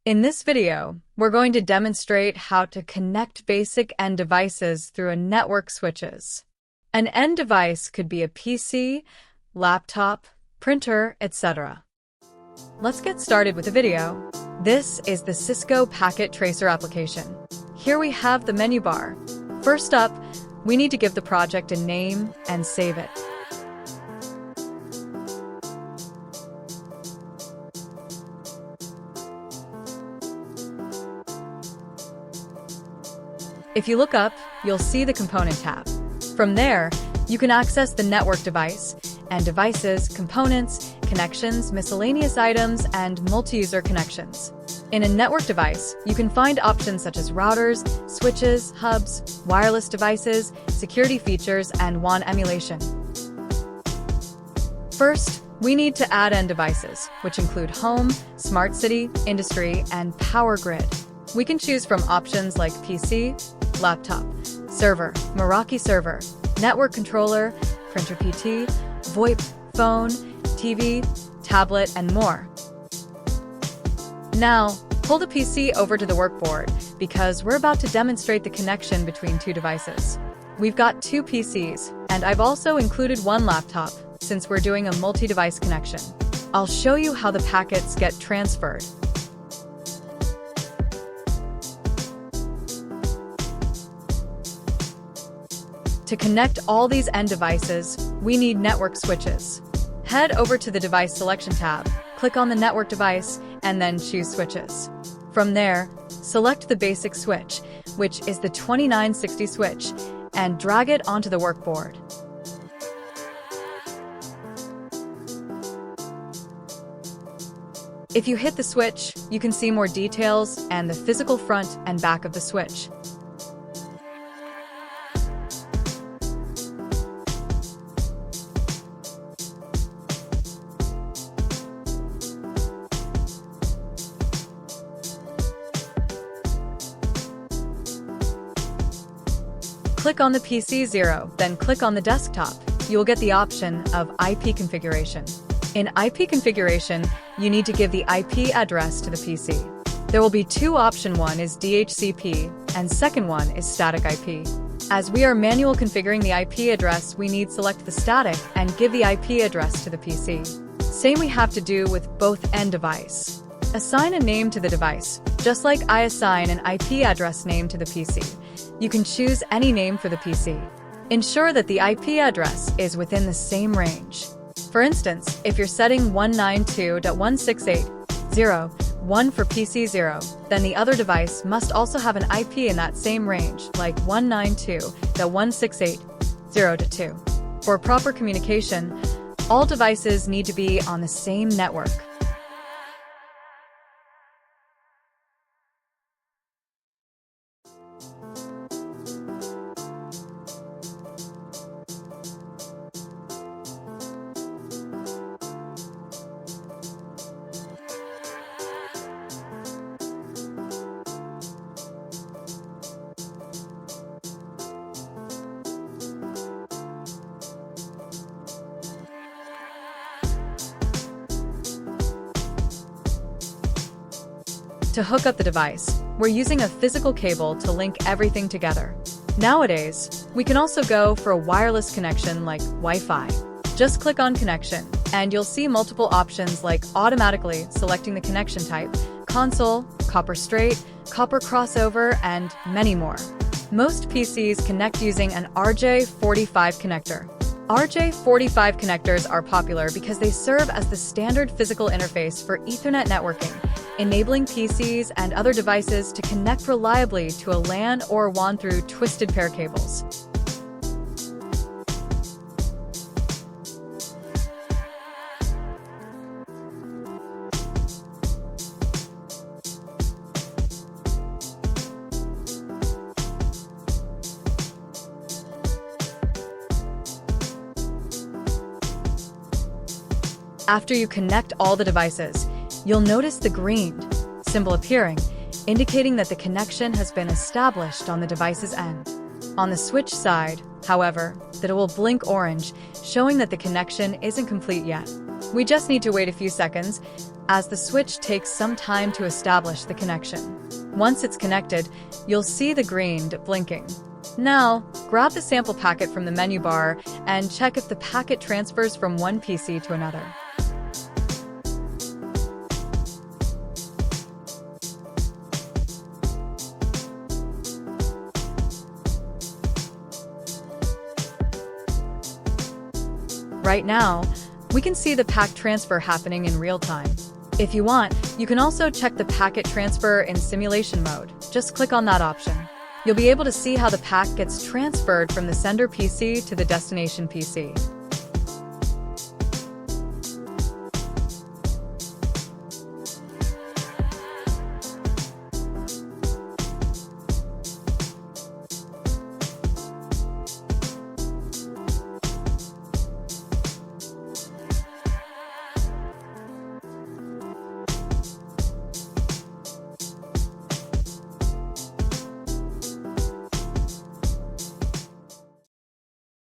In this video, we're going to demonstrate how to connect basic end devices through a network switches. An end device could be a PC, laptop, printer, etc. Let's get started with the video. This is the Cisco Packet Tracer application. Here we have the menu bar. First up, we need to give the project a name and save it. If you look up, you'll see the Component tab. From there, you can access the network device, and devices, components, connections, miscellaneous items, and multi-user connections. In a network device, you can find options such as routers, switches, hubs, wireless devices, security features, and WAN emulation. First, we need to add end devices, which include home, smart city, industry, and power grid. We can choose from options like PC, laptop, server, Meraki server, network controller, printer PT, VoIP, phone, TV, tablet, and more. Now, pull the PC over to the workboard because we're about to demonstrate the connection between two devices. We've got two PCs, and I've also included one laptop since we're doing a multi-device connection. I'll show you how the packets get transferred. To connect all these end devices, we need network switches. Head over to the Device Selection tab, click on the network device, and then choose Switches. From there, select the basic switch, which is the 2960 switch, and drag it onto the workboard. If you hit the switch, you can see more details and the physical front and back of the switch. Click on the PC 0, then click on the desktop. You will get the option of IP configuration. In IP configuration, you need to give the IP address to the PC. There will be two options. One is DHCP, and second one is static IP. As we are manual configuring the IP address, we need select the static and give the IP address to the PC. Same we have to do with both end device. Assign a name to the device, just like I assign an IP address name to the PC. You can choose any name for the PC. Ensure that the IP address is within the same range. For instance, if you're setting 192.168.0.1 for PC 0, then the other device must also have an IP in that same range, like 192.168.0.2. For proper communication, all devices need to be on the same network. To hook up the device, we're using a physical cable to link everything together. Nowadays, we can also go for a wireless connection like Wi-Fi. Just click on Connection, and you'll see multiple options like automatically selecting the connection type, console, copper straight, copper crossover, and many more. Most PCs connect using an RJ45 connector. RJ45 connectors are popular because they serve as the standard physical interface for Ethernet networking, enabling PCs and other devices to connect reliably to a LAN or WAN through twisted pair cables. After you connect all the devices, you'll notice the green symbol appearing, indicating that the connection has been established on the device's end. On the switch side, however, that it will blink orange, showing that the connection isn't complete yet. We just need to wait a few seconds, as the switch takes some time to establish the connection. Once it's connected, you'll see the green blinking. Now, grab the sample packet from the menu bar and check if the packet transfers from one PC to another. Right now, we can see the packet transfer happening in real time. If you want, you can also check the packet transfer in simulation mode. Just click on that option. You'll be able to see how the packet gets transferred from the sender PC to the destination PC.